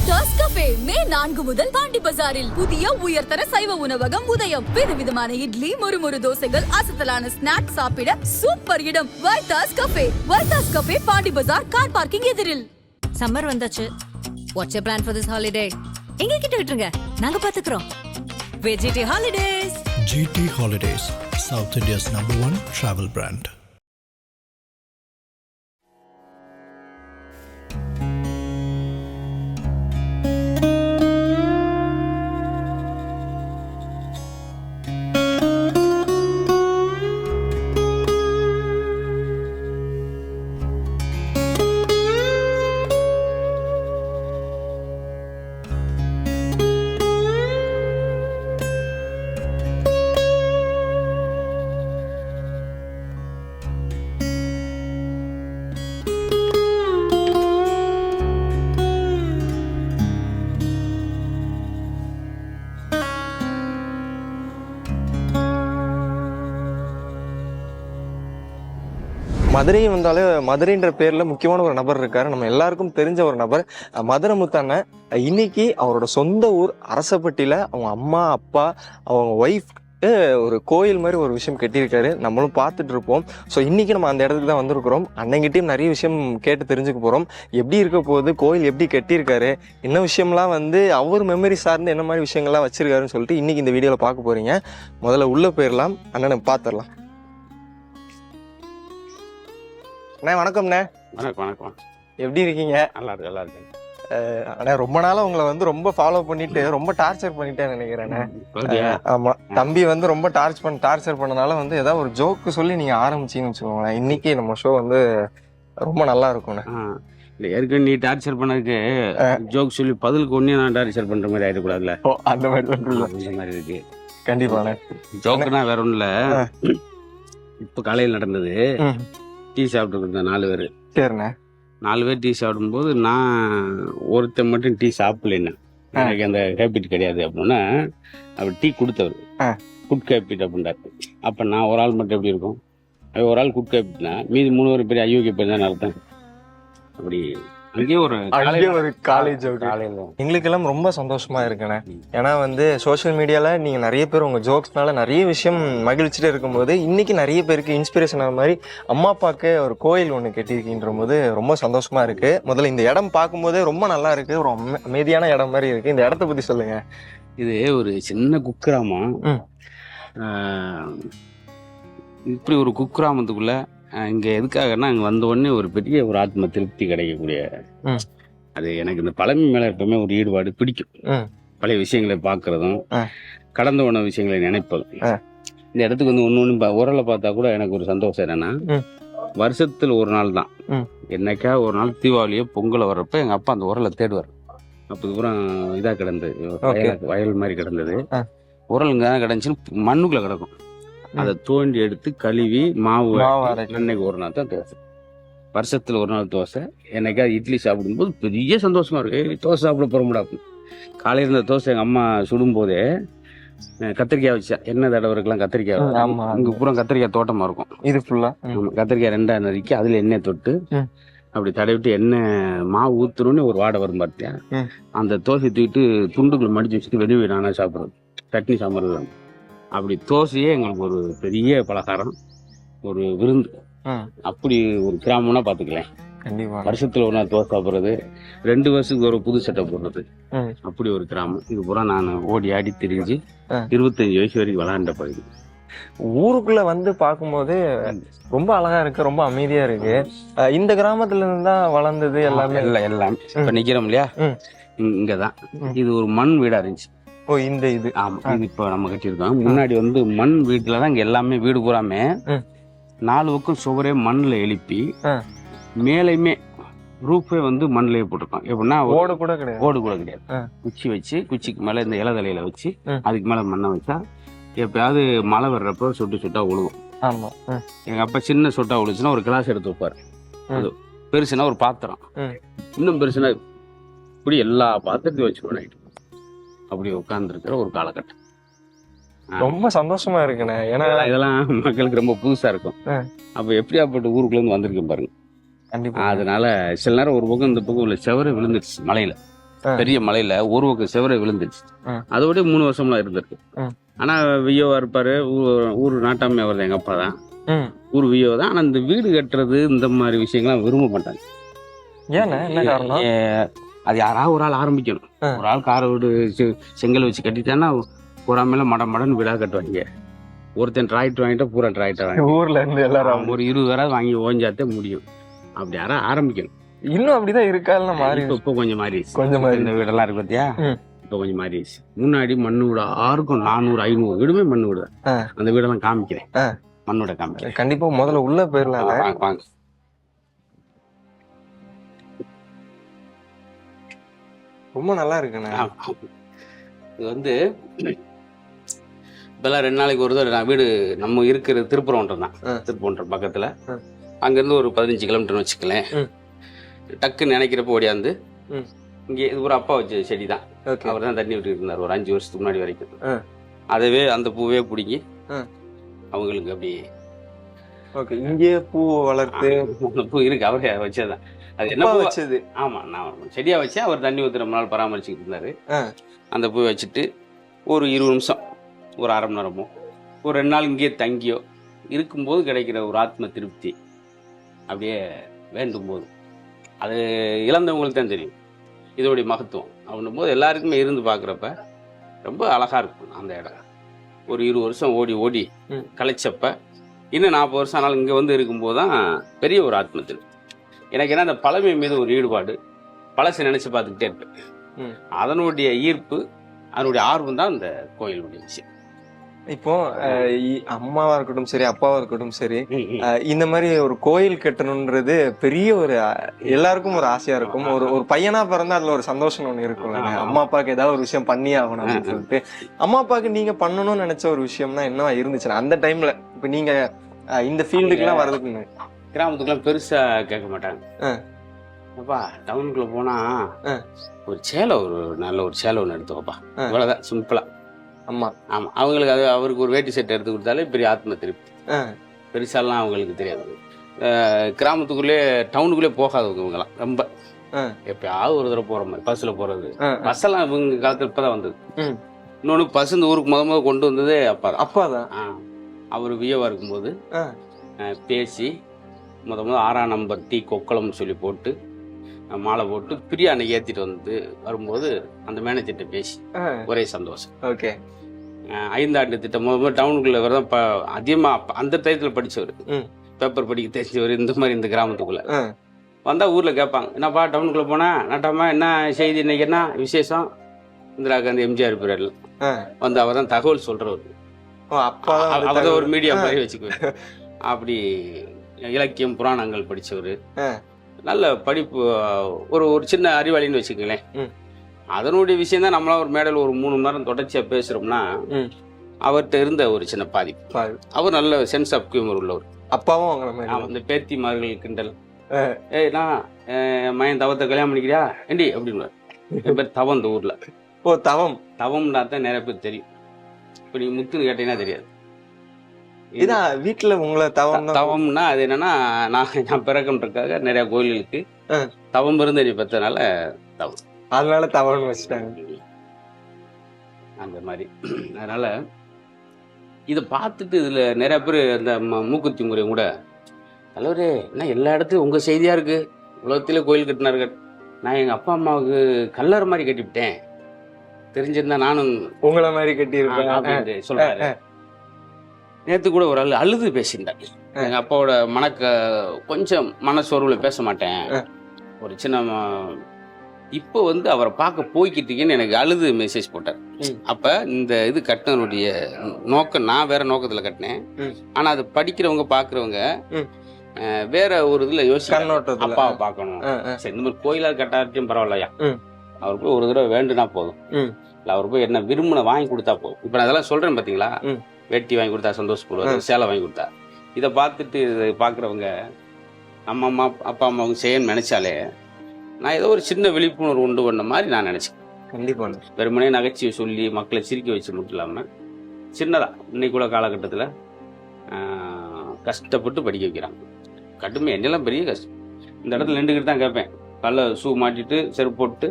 Vaitha's cafe மே 4 முதல் பாண்டி பஜாரில் புதிய உயர்தர சைவ உணவகம் உதயம். விதவிதமான இட்லி, மொறுமொறு தோசைகள், அசத்தலான ஸ்நாக்ஸ் சாப்பிட சூப்பர் இடம் Vaithas cafe. Vaithas cafe, Pondy Bazaar, car parking எதிரில். சம்மர் வந்தாச்சு. What's your plan for this holiday? எங்க கிட்ட விட்டுருங்க, நாங்க பாத்துக்கிறோம். GT Holidays. GT Holidays, South India's #1 travel brand. Madurai வந்தாலே மதுரைன்ற பேர்ல முக்கியமான ஒரு நபர் இருக்காரு, நம்ம எல்லாருக்கும் தெரிஞ்ச ஒரு நபர், மதுரை முத்தான. இன்னைக்கு அவரோட சொந்த ஊர் அரசப்பட்டியில அவங்க அம்மா அப்பா அவங்க ஒய்ஃப் ஒரு கோயில் மாதிரி ஒரு விஷயம் கட்டியிருக்காரு. நம்மளும் பார்த்துட்டு இருப்போம். ஸோ இன்னைக்கு நம்ம அந்த இடத்துக்கு தான் வந்திருக்கிறோம். அன்னைங்கிட்டையும் நிறைய விஷயம் கேட்டு தெரிஞ்சுக்க போகிறோம். எப்படி இருக்க போகுது, கோயில் எப்படி கட்டியிருக்காரு, என்ன விஷயம்லாம் அவர் மெமரி சார்ந்து என்ன மாதிரி விஷயங்கள்லாம் வச்சிருக்காருன்னு சொல்லிட்டு இன்னைக்கு இந்த வீடியோவில் பார்க்க போறீங்க. முதல்ல உள்ள போயிடலாம், அண்ணனை பார்த்துடலாம். அண்ணா வணக்கம்ண்ணே. வணக்கம். எப்படி இருக்கீங்க? நல்லா இருக்கேன். அண்ணா ரொம்ப நாளா உங்களை ரொம்ப ஃபாலோ பண்ணிட்டு ரொம்ப டார்ச்சர் பண்ணிட்டேன்னு நினைக்கிறேண்ணே. ஆமா, தம்பி ரொம்ப டார்ச்சர் பண்ணனால ஏதாவது ஒரு ஜோக்கு சொல்லி நீங்க ஆரம்பிச்சீங்கன்னு வச்சுக்கோங்களேன், இன்னைக்கு நம்ம ஷோ ரொம்ப நல்லா இருக்கும்ண்ணே. இல்ல ஏற்கனவே நீ டார்ச்சர் பண்ணதுக்கு ஜோக் சொல்லி பதிலுக்கு ஒன்னே நான் டார்ச்சர் பண்ற மாதிரி ஆயிடக்கூடாதுல்ல. அந்த மாதிரி அந்த மாதிரி இருக்கு. கண்டிப்பாண்ணே. ஜோக்குனா வேற ஒண்ணும் இல்ல. இப்ப காலையில் நடந்தது. டீ சாப்பிட்டு 4 பேர். சரிண்ணே. 4 பேர் டீ சாப்பிடும்போது நான் ஒருத்தன் மட்டும் டீ சாப்பிடலன்னு, எனக்கு அந்த ஹேபிட் கிடையாது அப்படின்னா அவர் டீ கொடுத்தவர் குட் ஹேபிட் அப்படின்றாரு. அப்ப நான் ஒரு ஆள் மட்டும் எப்படி இருக்கும்? ஒரு ஆள் குட் ஹேபிட்னா மீதி 3 பேர் பெரிய அயோக்கிய பேர் தான் அர்த்தம். அப்படி அங்கேயே ஒரு காலேஜ் எங்களுக்கு எல்லாம் ரொம்ப சந்தோஷமா இருக்குண்ணே. ஏன்னா சோசியல் மீடியால நீங்க நிறைய பேர் உங்க ஜோக்ஸ்னால நிறைய விஷயம் மகிழ்ச்சிட்டு இருக்கும்போது இன்னைக்கு நிறைய பேருக்கு இன்ஸ்பிரேஷன் ஆன மாதிரி அம்மா அப்பாவுக்கு ஒரு கோயில் ஒன்று கட்டியிருக்கின்ற போது ரொம்ப சந்தோஷமா இருக்கு. முதல்ல இந்த இடம் பார்க்கும்போதே ரொம்ப நல்லா இருக்கு, ஒரு அமைதியான இடம் மாதிரி இருக்கு. இந்த இடத்த பத்தி சொல்லுங்க. இது ஒரு சின்ன குக்கிராமம். இப்படி ஒரு குக்கிராமத்துக்குள்ள இங்க எதுக்காகன்னா அங்க வந்த உடனே ஒரு பெரிய ஒரு ஆத்ம திருப்தி கிடைக்கக்கூடிய, அது எனக்கு இந்த பழமை மேல எப்பவுமே ஒரு ஈடுபாடு பிடிக்கும். பழைய விஷயங்களை பார்க்கறதும் கடந்த உணவு விஷயங்களை நினைப்பதும். இந்த இடத்துக்கு ஒன்னு உரலை பார்த்தா கூட எனக்கு ஒரு சந்தோஷம் என்னன்னா, வருஷத்துல ஒரு நாள் தான், என்னைக்கா ஒரு நாள் தீபாவளியோ பொங்கலை வர்றப்ப எங்க அப்பா அந்த உரலை தேடுவார். அப்ப இதுக்கப்புறம் இதா கிடந்தது, வயல் மாதிரி கிடந்தது. உரலுங்க கிடந்துச்சுன்னு மண்ணுக்குள்ள கிடக்கும். அதை தோண்டி எடுத்து கழுவி மாவு அன்னைக்கு ஒரு நாள் தான் தோசை. வருஷத்துல ஒரு நாள் தோசை. என்னைக்கா இட்லி சாப்பிடும்போது பெரிய சந்தோஷமா இருக்கு. தோசை சாப்பிட போறோம்டாப்பு. காலையில் இருந்த தோசை எங்க அம்மா சுடும் போதே கத்திரிக்காய் வச்சா எண்ணெய் தடவருக்கெல்லாம் கத்திரிக்காய் இங்க பூரா கத்திரிக்காய் தோட்டமா இருக்கும். இது ஃபுல்லா கத்திரிக்காய் 2 நறுக்கி அதுல எண்ணெய் தொட்டு அப்படி தடவிட்டு எண்ணெய் மாவு ஊத்துறோன்னு ஒரு வாடை வரும் பார்த்தியா, அந்த தோசை தூக்கிட்டு துண்டுக்குள்ள மடிச்சு வச்சுட்டு வெளியே நானா சாப்பிடுறது, சட்னி சாப்பிடுறது. அப்படி தோசையே எங்களுக்கு ஒரு பெரிய பலகாரம், ஒரு விருந்து. அப்படி ஒரு கிராமம்னா பாத்துக்கலாம். வருஷத்துல ஒரு நாள் தோசை சாப்பிடுறது, 2 வருஷத்துக்கு ஒரு புது சட்டை போடுறது, அப்படி ஒரு கிராமம். இது பூரா நான் ஓடி ஆடி திரிஞ்சு 25 வயசு வரைக்கும் விளையாண்ட பகுதி. ஊருக்குள்ள பார்க்கும்போது ரொம்ப அழகா இருக்கு, ரொம்ப அமைதியா இருக்கு. இந்த கிராமத்துல இருந்து தான் வளர்ந்தது எல்லாமே. எல்லாம் இப்ப நிக்கிறோம் இல்லையா, இங்கதான். இது ஒரு மண் வீடா இருந்துச்சு. இந்த இது ஆமா, இது இப்ப நம்ம கட்டியிருக்கோம். முன்னாடி மண் வீட்டுலதான் இங்க எல்லாமே வீடு பூராமே 4 பக்கம் சுவரே மண்ணுல எழுப்பி மேலையுமே ரூஃபே மண்ணிலேயே போட்டிருக்கோம். எப்படின்னா ஓடு கூட கிடையாது. குச்சி வச்சு குச்சிக்கு மேல இந்த இலதலையில வச்சு அதுக்கு மேல மண்ணை வச்சா எப்பயாவது மழை வர்றப்போ சொட்டா விழுகும். எங்க அப்பா சின்ன சொட்டா விழுச்சுன்னா ஒரு கிளாஸ் எடுத்து வைப்பாரு. அது பெருசுனா ஒரு பாத்திரம், இன்னும் பெருசுனா இப்படி எல்லா பாத்திரத்தையும் வச்சுக்கணும். அப்படி உட்கார்ந்துருக்கிற ஒரு காலகட்டம். ரொம்ப சந்தோஷமா இருக்குண்ணே. ஏன்னா இதெல்லாம் மக்களுக்கு ரொம்ப புதுசா இருக்கும். அப்ப எப்படியாப்பட்ட ஊருக்குள்ள இருந்து வந்திருக்கேன் பாருங்க. அதனால சில நேரம் ஒரு பக்கம் இந்த பக்கம் உள்ள செவரு விழுந்துருச்சு மலையில. பெரிய மலையில ஒரு பக்கம் செவரை விழுந்துச்சு. அதோட 3 வருஷம்லாம் இருந்திருக்கு. ஆனா வியோவா இருப்பாரு. ஊர் நாட்டாமே அவர் எங்க அப்பா தான், ஊர் வியோ தான். ஆனா இந்த வீடு கட்டுறது இந்த மாதிரி விஷயங்கள்லாம் விரும்ப மாட்டாங்க. ஏன்னா என்ன காரணம்? அது யாராவது ஒரு ஆள் ஆரம்பிக்கணும். ஒரு ஆள் காரை வீடு செங்கல் வச்சு கட்டிட்டான்னா பூராமேல மடன்னு வீடாக கட்டுவாங்க. ஒருத்தன் டிராக்டர் வாங்கிட்டா பூரா டிராக்டர் வாங்கி ஊர்ல இருந்து எல்லாரும் ஒரு 20 பேராவது வாங்கி ஓஞ்சாத்தே முடியும். அப்படி யாராவது ஆரம்பிக்கணும். இன்னும் அப்படிதான் இருக்காதுன்னு மாறி இப்போ கொஞ்சம் மாறிடுச்சு. கொஞ்சம் இந்த வீடெல்லாம் இருக்கு பார்த்தியா, இப்போ கொஞ்சம் மாறிடுச்சு. முன்னாடி மண்ணு வீடு ஆருக்கும் 400-500 வீடுமே மண்ணு வீடு. அந்த வீடெல்லாம் காமிக்கிறேன், மண்ணோட காமிக்கிறேன். கண்டிப்பா முதல்ல உள்ள போயிடலாம். வாங்க. ரொம்ப நல்லா இருக்குண்ணே. இது வந்து இப்பெல்லாம் 2 நாளைக்கு ஒரு தடவை வீடு நம்ம இருக்கிறது திருப்பரங்குன்றம் தான். திருப்பரங்குன்றம் பக்கத்துல அங்கிருந்து ஒரு 15 கிலோமீட்டர் வச்சுக்கலேன். டக்குன்னு நினைக்கிறப்ப ஓடியாந்து இங்கே இது ஒரு அப்பா வச்ச செடி தான். அவர் தான் தண்ணி விட்டுட்டு இருந்தார் ஒரு 5 வருஷத்துக்கு முன்னாடி வரைக்கும். அதவே அந்த பூவே பிடிங்கி அவங்களுக்கு அப்படி இங்கே பூ வளர்த்து பூ இருக்கு, அவரே வச்சதான். அது என்ன வச்சது? ஆமா, நான் செடியா வச்சேன். அவர் தண்ணி ஊற்றி ரொம்ப நாள் பராமரிச்சுக்கிட்டு இருந்தாரு. அந்த பூ வச்சுட்டு ஒரு 20 நிமிஷம், ஒரு அரை மணி நேரமோ, ஒரு 2 நாள் இங்கேயே தங்கியோ இருக்கும்போது கிடைக்கிற ஒரு ஆத்ம திருப்தி அப்படியே வேண்டும் போது அது இழந்தவங்களுக்கு தான் தெரியும் இதோடைய மகத்துவம். அப்படின்னும் போது எல்லாருக்குமே இருந்து பார்க்குறப்ப ரொம்ப அழகா இருக்கும் அந்த இடம். ஒரு 20 வருஷம் ஓடி கலைச்சப்ப இன்னும் 40 வருஷம் ஆனாலும் இங்கே வந்து இருக்கும்போது தான் பெரிய ஒரு ஆத்ம திருப்தி. எனக்கு என்ன, அந்த பழமை மீது ஒரு ஈடுபாடு, பழசை நினைச்சு பார்த்துக்கிட்டே இருப்பேன். அதனுடைய ஈர்ப்பு, அதனுடைய ஆர்வம் தான் இந்த கோயிலுடைய விஷயம். இப்போ அம்மாவா இருக்கட்டும் சரி, அப்பாவா இருக்கட்டும் சரி, இந்த மாதிரி ஒரு கோயில் கட்டணும்ன்றது பெரிய ஒரு எல்லாருக்கும் ஒரு ஆசையா இருக்கும். ஒரு பையனா பிறந்தா அதுல ஒரு சந்தோஷம் ஒண்ணு இருக்கும்ல. அம்மா அப்பாவுக்கு ஏதாவது ஒரு விஷயம் பண்ணியே ஆகணும் அப்படின்னு சொல்லிட்டு, அம்மா அப்பாவுக்கு நீங்க பண்ணணும்னு நினைச்ச ஒரு விஷயம்னா என்னவா இருந்துச்சு அந்த டைம்ல? இப்ப நீங்க இந்த ஃபீல்டுக்கு எல்லாம் வர்றதுக்கு கிராமத்துக்குலாம் பெருசா கேட்க மாட்டாங்க. அப்பா டவுனுக்குள்ள போனா ஒரு சேலை, ஒரு நல்ல ஒரு சேலை ஒன்று எடுத்துக்கப்பா, இவ்வளவுதான், சிம்பிளா. ஆமா ஆமா, அவங்களுக்கு அது அவருக்கு ஒரு வேட்டி செட் எடுத்து கொடுத்தாலே பெரிய ஆத்ம திருப்தி. பெருசாலாம் அவங்களுக்கு தெரியாது. கிராமத்துக்குள்ளே டவுனுக்குள்ளே போகாதவங்க இவங்கலாம் ரொம்ப. எப்பயாவது ஒரு தடவை போற மாதிரி பஸ்ல போறது. பஸ் எல்லாம் இவங்க காலத்துல இப்பதான் வந்தது. இன்னொன்னு பஸ் இந்த ஊருக்கு முத கொண்டு வந்ததே அப்பாதான். அவர் வியவா இருக்கும்போது பேசி முத 6ஆம் நம்பர் டீ கொக்கலம்னு சொல்லி போட்டு மாலை போட்டு பிரியாணி ஏத்திட்டு வந்து வரும்போது அந்த மேனேஜர்கிட்ட பேசி ஒரே சந்தோஷம். ஓகே, 5 ஆண்டு திட்டம் டவுனுக்குள்ள வரதான் அதிகமா அந்த டயத்துல படிச்சவர், பேப்பர் படிக்க தெரிஞ்சவர். இந்த மாதிரி இந்த கிராமத்துக்குள்ள வந்தா ஊர்ல கேட்பாங்க, என்னப்பா டவுனுக்குள்ள போனா நட்டாமா என்ன செய்தி, இன்னைக்கு என்ன விசேஷம்? இந்திரா காந்தி எம்ஜிஆர் பீரியட்ல வந்து அவர் தான் தகவல் சொல்றவர். அவதான் ஒரு மீடியா மாதிரி வச்சுக்குவாரு. அப்படி இலக்கியம் புராணங்கள் படிச்சவரு, நல்ல படிப்பு, ஒரு சின்ன அறிவாளின்னு வச்சுக்கங்களேன். அதனுடைய விஷயம் தான் நம்மளாம் ஒரு மேடையில் ஒரு 3 மணி நேரம் தொடர்ச்சியா பேசுறோம்னா அவர்கிட்ட இருந்த ஒரு சின்ன பாதிப்பு. அவர் நல்ல சென்ஸ் ஆஃப் ஹியூமர் உள்ளவர். அப்பாவும் இந்த பேத்திமார்கள் கிண்டல், நான் மயன் தவத்தை கல்யாணம் பண்ணிக்கிறியா ஏண்டி அப்படின்னு. என் பேர் தவம் இந்த ஊர்ல. தவம்னா தான் நிறைய பேர் தெரியும். இப்ப நீங்க முத்துன்னு கேட்டீங்கன்னா தெரியாது. இதான் வீட்டுல உங்களை தவம்னா அது என்னன்னா, நான் பிறக்கன்றதுக்காக நிறைய கோயில்களுக்கு தவம் இருந்து பெற்றனால தவம், அதனால தவம்னு வச்சுட்டாங்க அந்த மாதிரி. அதனால இதை பார்த்துட்டு இதுல நிறைய பேர் அந்த மூக்குத்தி முறை கூட, தலைவரே என்ன எல்லா இடத்துலயும் உங்க செய்தியா இருக்கு, உலகத்திலே கோயில் கட்டினார்கள், நான் எங்க அப்பா அம்மாவுக்கு கல்லறை மாதிரி கட்டிவிட்டேன், தெரிஞ்சிருந்தா நானும் உங்களை மாதிரி கட்டி சொல்றாரு. நேற்று கூட ஒரு ஆள் அழுது பேசிட்டேன். எங்க அப்பாவோட கொஞ்சம் மனசோர்வுல பேச மாட்டேன், ஒரு சின்ன இப்போ வந்து அவரை பார்க்க போய்கிட்டீங்கன்னு எனக்கு அழுது மெசேஜ் போட்டார். அப்ப இந்த இது கட்டினருடைய நோக்கம், நான் வேற நோக்கத்துல கட்டினேன். ஆனா அது படிக்கிறவங்க பாக்குறவங்க வேற ஒரு இதுல யோசிக்க, அப்பாவை பார்க்கணும், சரி இந்த மாதிரி கோயிலா கட்டாட்டியும் பரவாயில்லையா, அவர் போய் ஒரு தடவை வேண்டுனா போதும், இல்ல அவர் போய் என்ன விரும்பின வாங்கி கொடுத்தா போதும். இப்ப நான் அதெல்லாம் சொல்றேன் பாத்தீங்களா, வேட்டி வாங்கி கொடுத்தா சந்தோஷப்படுவார், சேலை வாங்கி கொடுத்தா. இதை பார்த்துட்டு பார்க்குறவங்க நம்ம அப்பா அம்மாவுக்கு செய்யணும்னு நினைச்சாலே நான் ஏதோ ஒரு சின்ன விழிப்புணர்வு உண்டு பண்ண மாதிரி நான் நினைச்சேன். கண்டிப்பா வெறுமனே நகைச்சுவை சொல்லி மக்களை சிரிக்க வச்சு மட்டும் இல்லாமல் சின்னதா இன்னைக்கு கூட காலகட்டத்தில் கஷ்டப்பட்டு படிக்க வைக்கிறாங்க. கடுமை என்னெல்லாம் பெரிய கஷ்டம். இந்த இடத்துல நின்றுக்கிட்டு தான் கேட்பேன், காலைல ஷூ மாட்டிட்டு செருப்பு போட்டு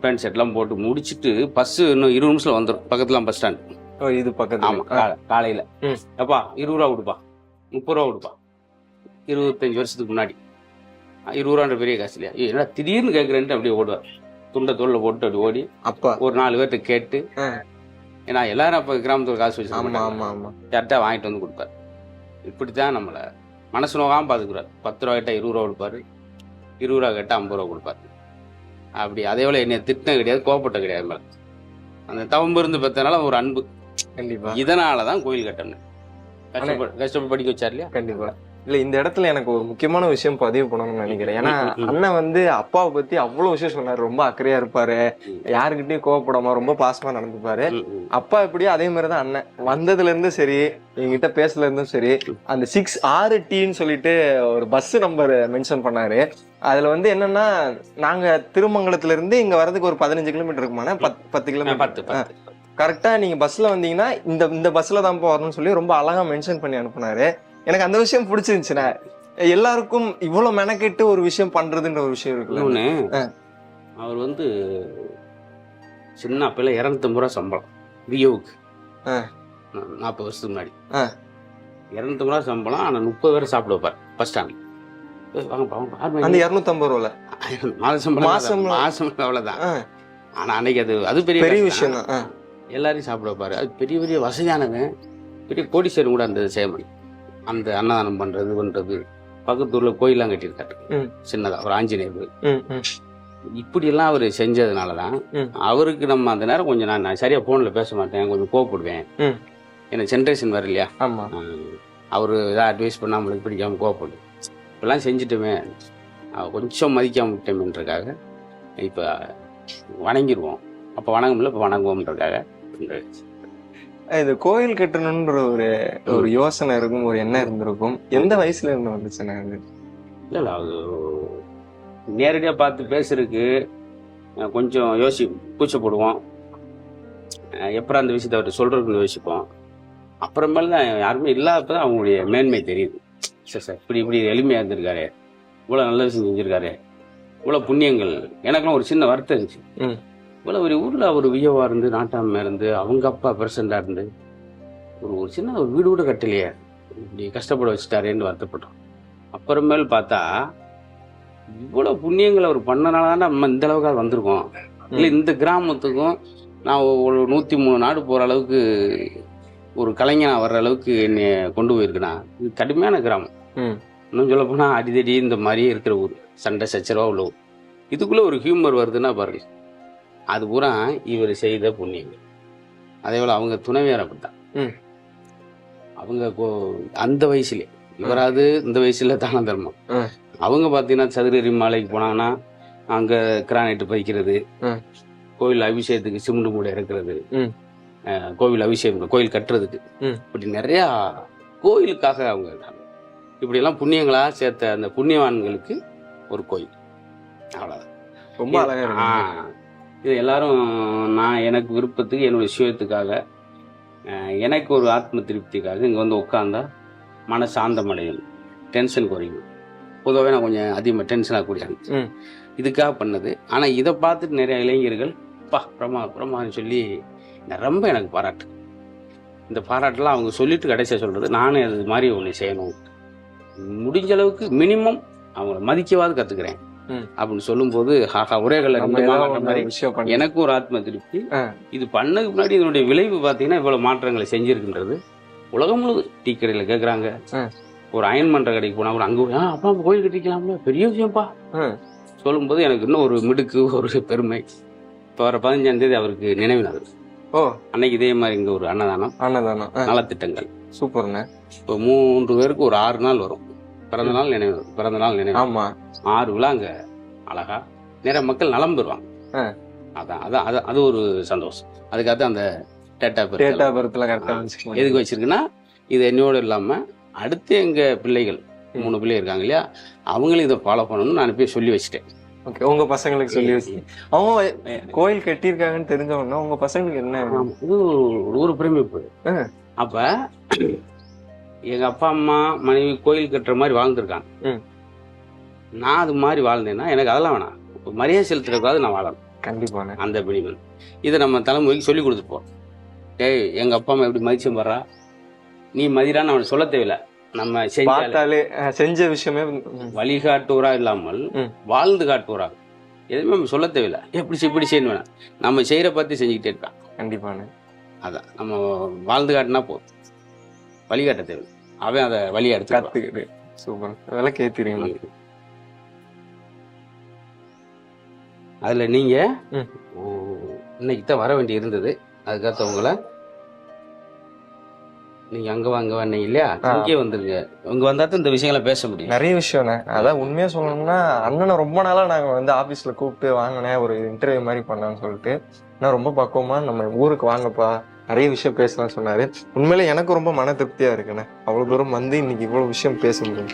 பேண்ட் ஷர்ட்லாம் போட்டு முடிச்சுட்டு பஸ்ஸு இன்னும் 20 நிமிஷம் வந்துடும். பக்கத்துலாம் பஸ் ஸ்டாண்ட். இது பக்கத்துல. ஆமாம், காலையில் அப்பா 20 ரூபா கொடுப்பா, 30 ரூபா கொடுப்பா. 25 வருஷத்துக்கு முன்னாடி 20 ரூபான்ற பெரிய காசு இல்லையா? ஏன்னா திடீர்னு கேட்குறேன்ட்டு அப்படியே ஓடுவார். துண்டை தோளில் போட்டு அப்படி ஓடி அப்பா ஒரு 4 பேர்கிட்ட கேட்டு, ஏன்னா எல்லாரும் அப்போ கிராமத்தில் காசு வச்சு கரெக்டாக வாங்கிட்டு வந்து கொடுப்பாரு. இப்படி தான் நம்மளை மனசு நோகாமல் பார்த்துக்குறாரு. 10 ரூபா கேட்டால் 20 ரூபா கொடுப்பாரு, 20 ரூபா கேட்டால் 50 ரூபா கொடுப்பாரு. அப்படி அதே போல் என்னை திட்டின கிடையாது, கோவப்பட்ட கிடையாது. மேலே அந்த தவம்பு இருந்து பார்த்தனால ஒரு அன்பு. கண்டிப்பா. இதனால தான் கோயில் கட்டணும். கஷ்டப்பட்டு படிக்க வச்சார் இல்லையா? கண்டிப்பா. இல்ல, இந்த இடத்துல எனக்கு ஒரு முக்கியமான விஷயம் பதிவு பண்ணணும்னு நினைக்கிறேன். ஏன்னா அண்ணன் வந்து அப்பாவை பத்தி அவ்வளவு விஷயம் சொன்னாரு. ரொம்ப அக்கறையா இருப்பாரு, யாருக்கிட்டையும் கோவப்படாம ரொம்ப பாசமா நடந்துப்பாரு. அப்பா எப்படியோ அதே மாதிரிதான் அண்ணன். வந்ததுல இருந்து சரி, என்கிட்ட பேசல இருந்தும் சரி, அந்த 6RT சொல்லிட்டு ஒரு பஸ் நம்பர் மென்ஷன் பண்ணாரு. அதுல வந்து என்னன்னா, நாங்க திருமங்கலத்துல இருந்து இங்க வர்றதுக்கு ஒரு 15 கிலோமீட்டர் இருக்குமான, 10 கிலோமீட்டர் கரெக்டா. நீங்க பஸ்ல வந்தீங்கன்னா இந்த பஸ்ல தான் வரணும்னு சொல்லி ரொம்ப அழகா மென்ஷன் பண்ணி அனுப்புனாரு. எனக்கு அந்த விஷயம் பிடிச்சிருந்துச்சுன்னா, எல்லாருக்கும் இவ்வளவு மெனக்கெட்டு ஒரு விஷயம் பண்றதுன்ற ஒரு விஷயம் இருக்குல்ல. அவர் வந்து சின்ன அப்பல 250 ரூபா சம்பளம் வியோவுக்கு 40 வருஷத்துக்கு முன்னாடி. 250 ரூபா சம்பளம். ஆனா 30 பேர் சாப்பிட வைப்பார் பஸ் ஸ்டாண்ட். அந்த 250 ரூபால மாசம் அவ்வளவுதான். ஆனா அன்னைக்கு அது பெரிய விஷயம் தான். எல்லாரையும் சாப்பிட வைப்பாரு. அது பெரிய பெரிய வசதியானவன், பெரிய கோடீஸ்வரன் கூட அந்த சேமன் அந்த அன்னதானம் பண்றது பக்கத்தூர்ல கோயிலாம் கட்டியிருக்காரு சின்னதா, ஒரு ஆஞ்சநேயர். இப்படி எல்லாம் அவரு செஞ்சதுனாலதான் அவருக்கு நம்ம அந்த நேரம் கொஞ்சம் நான் சரியா போன்ல பேச மாட்டேன், கொஞ்சம் கோவப்படுவேன். எனக்கு ஜென்ரேஷன் வர இல்லையா? அவரு ஏதாவது அட்வைஸ் பண்ணா நம்மளுக்கு பிடிக்காம கோவப்படும். இப்பெல்லாம் செஞ்சுட்டோமே, கொஞ்சம் மதிக்காம விட்டோம்ன்றக்காக இப்ப வணங்கிடுவோம். அப்ப வணங்க முடியல, இப்ப வணங்குவோம்ன்றக்காக. இது கோயில் கட்டணும்ன்ற ஒரு யோசனை இருக்கும், ஒரு எண்ணம் இருந்திருக்கும். எந்த வயசுல இருந்து வந்துச்சுன்னா? இல்ல அது நேரடியா பார்த்து பேசுறதுக்கு கொஞ்சம் கூச்சப்படுவோம். எப்பறம் அந்த விஷயத்த அவர்கிட்ட சொல்றதுன்னு யோசிப்போம். அப்புறமேல தான் யாருமே இல்லாதப்பதான் அவங்களுடைய மேன்மை தெரியுது. சார் இப்படி எளிமையா இருந்திருக்காரு, இவ்வளவு நல்ல விஷயம் செஞ்சிருக்காரு, இவ்வளவு புண்ணியங்கள். எனக்கெல்லாம் ஒரு சின்ன வருத்தம் இருந்துச்சு. இவ்வளவு ஒரு ஊர்ல ஒரு வியோவா இருந்து, நாட்டாம இருந்து, அவங்க அப்பா பிரசிடண்டா இருந்து, ஒரு சின்ன ஒரு வீடு கூட கட்டலையே, இப்படி கஷ்டப்பட வச்சுட்டாரேன்னு வருத்தப்பட்டோம். அப்புறமேல் பார்த்தா இவ்வளவு புண்ணியங்களை அவர் பண்ணனால நம்ம இந்த அளவுக்கு வந்திருக்கோம். இல்லை, இந்த கிராமத்துக்கும் நான் ஒரு 103 நாடு போற அளவுக்கு ஒரு கலைஞனா வர்ற அளவுக்கு என்னை கொண்டு போயிருக்குன்னா, இது கடுமையான கிராமம். இன்னும் சொல்ல போனா அடிதடி இந்த மாதிரியே இருக்கிற ஊர், சண்டை சச்சரவா உள்ள ஊர். இதுக்குள்ள ஒரு ஹியூமர் வருதுன்னா பாருங்க, அது பூரா இவர் செய்த புண்ணியங்கள். அதே போல அவங்க துணைவியார் அப்படித்தான். அவங்க அந்த வயசுல, இவராது இந்த வயசுல தான தர்மம். அவங்க பாத்தீங்கன்னா சதுரரி மாலைக்கு போனாங்கன்னா அங்க கிரானைட் பறிக்கிறது, கோவில் அபிஷேகத்துக்கு சிமெண்ட் மூடை இறக்குறது, கோவில் அபிஷேகம், கோயில் கட்டுறதுக்கு, இப்படி நிறைய கோயிலுக்காக அவங்க இப்படி எல்லாம் புண்ணியங்களா சேர்த்த அந்த புண்ணியவான்களுக்கு ஒரு கோயில். அவ்வளவுதான். ரொம்ப அழகா. இது எல்லாரும் நான் எனக்கு விருப்பத்துக்கு, என்னுடைய சுயத்துக்காக, எனக்கு ஒரு ஆத்ம திருப்திக்காக இங்கே வந்து உட்காந்தா மன சாந்தமடையும், டென்ஷன் குறையும். பொதுவாகவே நான் கொஞ்சம் அதிகமாக டென்ஷன் ஆகக்கூடிய இதுக்காக பண்ணது. ஆனால் இதை பார்த்துட்டு நிறைய இளைஞர்கள் பிரமான்னு சொல்லி ரொம்ப எனக்கு பாராட்டு. இந்த பாராட்டெல்லாம் அவங்க சொல்லிட்டு கடைசியாக சொல்றது, நானும் அது மாதிரி ஒன்று செய்யணும், முடிஞ்ச அளவுக்கு மினிமம் அவங்கள மதிக்கவாது கற்றுக்கிறேன் அப்படின்னு சொல்லும் போது, உரைகள்ல எனக்கும் ஒரு ஆத்ம திருப்தி. இது பண்ணதுக்கு முன்னாடி இதனுடைய விளைவு பார்த்தீங்கன்னா இவ்வளவு மாற்றங்களை செஞ்சிருக்குன்றது உலகம் முழுவதும். டீ கடையில கேட்கறாங்க, ஒரு அயன் பண்ற கடைக்கு போனா கூட அங்க அப்பா கோயில் கட்டிக்கலாம்ல, பெரிய விஷயம்ப்பா சொல்லும் போது எனக்கு இன்னும் ஒரு மிடுக்கு, ஒரு பெருமை. இப்போ வர 15ஆம் தேதி அவருக்கு நினைவு நாள். அன்னைக்கு இதே மாதிரி இங்க ஒரு அன்னதானம் நலத்திட்டங்கள். சூப்பர்ண்ணே. இப்போ 3 பேருக்கு ஒரு 6 நாள் வரும். பிறந்த நாள் நினைவு. ஆமா, 6 விழா அங்க அழகா நிறைய மக்கள் நலம் பெறுவாங்க. அதான் அது ஒரு சந்தோஷம். அதுக்காக அந்த டேட்டா பர்த்ல எதுக்கு வச்சிருக்குன்னா, இது என்னோட இல்லாம அடுத்து எங்க பிள்ளைகள் 3 பிள்ளை இருக்காங்க இல்லையா, அவங்களும் இதை ஃபாலோ பண்ணணும்னு நான் போய் சொல்லி வச்சுட்டேன். ஓகே, உங்க பசங்களுக்கு சொல்லி வச்சு அவங்க கோயில் கட்டியிருக்காங்கன்னு தெரிஞ்ச உடனே உங்க பசங்களுக்கு என்ன இது ஒரு பிரமிப்பு. அப்ப எங்க அப்பா அம்மா மனைவி கோயில் கட்டுற மாதிரி வாழ்ந்துருக்காங்க. நான் அது மாதிரி வாழ்ந்தேன்னா எனக்கு அதெல்லாம் வேணாம். மரியாதை செலுத்துறதுக்காவது நான் வாழணும். கண்டிப்பாண்ணே. அந்த பிடிவன் இதை நம்ம தலைமுறைக்கு சொல்லி கொடுத்துப்போம். டேய் எங்கள் அப்பா அம்மா எப்படி மதிச்சு வர்றா, நீ மதிரான்னு அவனுக்கு சொல்ல தேவையில்லை. நம்ம பார்த்தாலே செஞ்ச விஷயமே வழிகாட்டுவரா இல்லாமல் வாழ்ந்து காட்டுவரா. எதுவுமே நம்ம சொல்ல தேவையில்லை. இப்படி செய்யணும் வேணாம், நம்ம செய்கிற பார்த்து செஞ்சுக்கிட்டே இருக்கான். கண்டிப்பாண்ணே. அதான் நம்ம வாழ்ந்து காட்டினா போதும், வழிகாட்ட தேவை. அவன் அதை வழியா எடுத்து கற்றுக்கிட்டு சூப்பர் அதெல்லாம் கேட்குறீங்களா? அதில் நீங்கள் இன்னைக்கு தான் வர வேண்டி இருந்தது. அதுக்காக உங்களை நீங்கள் அங்கே வாங்க இல்லையா, இங்கே வந்துருங்க. இங்கே வந்தால் தான் இந்த விஷயங்களை பேச முடியும். நிறைய விஷயம்ண்ணே. அதான் உண்மையாக சொல்லணும்னா அண்ணனை ரொம்ப நாளாக நாங்கள் வந்து ஆஃபீஸில் கூப்பிட்டு வாங்கினேன் ஒரு இன்டர்வியூ மாதிரி பண்ணான்னு சொல்லிட்டு, நான் ரொம்ப பக்குவமாக நம்ம ஊருக்கு வாங்கப்பா நிறைய விஷயம் பேசலாம்னு சொன்னார். உண்மையிலே எனக்கு ரொம்ப மன திருப்தியாக இருக்குண்ணே. அவ்வளோ தூரம் வந்து இன்னைக்கு இவ்வளோ விஷயம் பேச முடியும்.